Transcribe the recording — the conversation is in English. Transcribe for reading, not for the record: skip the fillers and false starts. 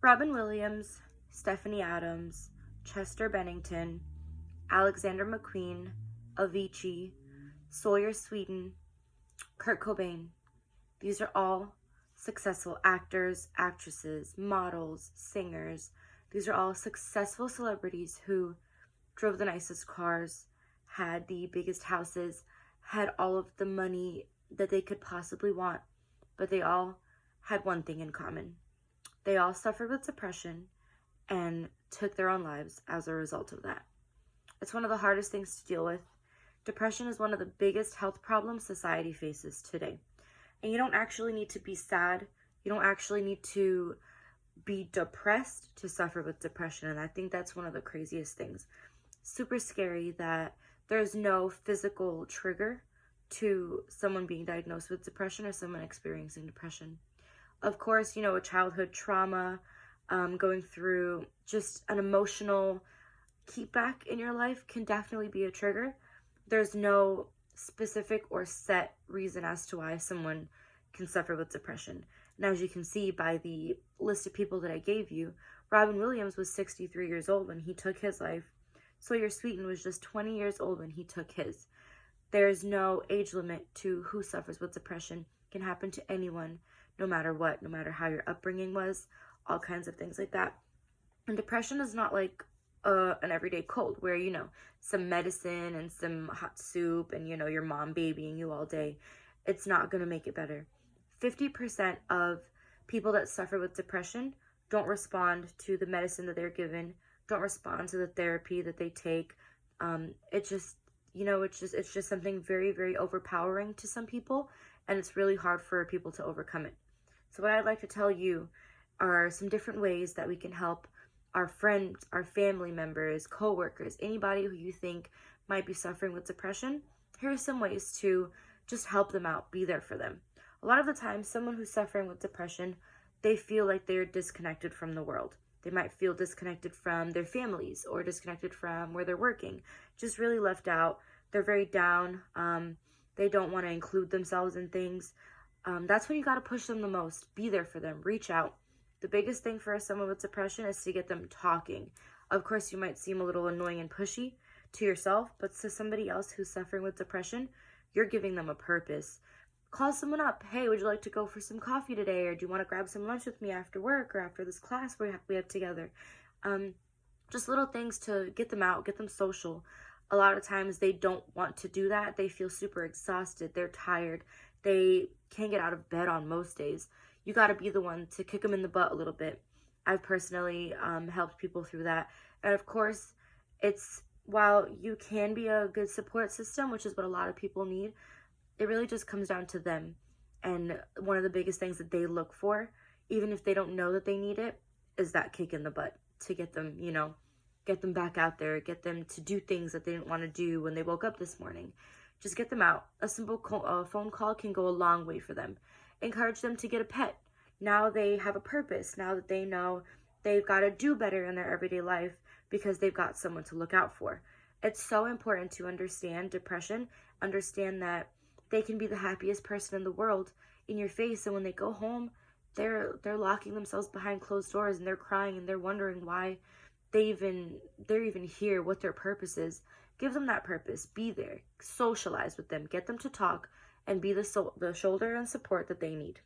Robin Williams, Stephanie Adams, Chester Bennington, Alexander McQueen, Avicii, Sawyer Sweden, Kurt Cobain. These are all successful actors, actresses, models, singers. These are all successful celebrities who drove the nicest cars, had the biggest houses, had all of the money that they could possibly want, but they all had one thing in common. They all suffered with depression and took their own lives as a result of that. It's one of the hardest things to deal with. Depression is one of the biggest health problems society faces today. And you don't actually need to be sad. You don't actually need to be depressed to suffer with depression. And I think that's one of the craziest things. Super scary that there's no physical trigger to someone being diagnosed with depression or someone experiencing depression. Of course, a childhood trauma, going through just an emotional keepback in your life can definitely be a trigger. There's no specific or set reason as to why someone can suffer with depression. And as you can see by the list of people that I gave you, Robin Williams was 63 years old when he took his life. Sawyer Sweden was just 20 years old when he took his. There's no age limit to who suffers with depression. It can happen to anyone, no matter what, no matter how your upbringing was, all kinds of things like that. And depression is not like an everyday cold where, some medicine and some hot soup and, your mom babying you all day. It's not going to make it better. 50% of people that suffer with depression don't respond to the medicine that they're given, don't respond to the therapy that they take. It's just something very, very overpowering to some people, and it's really hard for people to overcome it. So what I'd like to tell you are some different ways that we can help our friends, our family members, coworkers, anybody who you think might be suffering with depression. Here are some ways to just help them out, be there for them. A lot of the time, someone who's suffering with depression, they feel like they're disconnected from the world. They might feel disconnected from their families or disconnected from where they're working, just really left out. They're very down. They don't want to include themselves in things. That's when you got to push them the most. Be there for them. Reach out. The biggest thing for someone with depression is to get them talking. Of course, you might seem a little annoying and pushy to yourself, but to somebody else who's suffering with depression, you're giving them a purpose. Call someone up. Hey, would you like to go for some coffee today? Or do you want to grab some lunch with me after work or after this class we have together? Just little things to get them out, get them social. A lot of times they don't want to do that. They feel super exhausted. They're tired. They can't get out of bed on most days. You got to be the one to kick them in the butt a little bit. I've personally helped people through that. And of course, while you can be a good support system, which is what a lot of people need, it really just comes down to them. And one of the biggest things that they look for, even if they don't know that they need it, is that kick in the butt to get them, get them back out there, get them to do things that they didn't want to do when they woke up this morning. Just get them out. A simple phone call can go a long way for them. Encourage them to get a pet. Now they have a purpose. Now that they know they've got to do better in their everyday life because they've got someone to look out for. It's so important to understand depression, understand that they can be the happiest person in the world in your face, and when they go home, they're locking themselves behind closed doors and they're crying and they're wondering why they're even here, what their purpose is. Give them that purpose. Be there. Socialize with them. Get them to talk and be the shoulder and support that they need.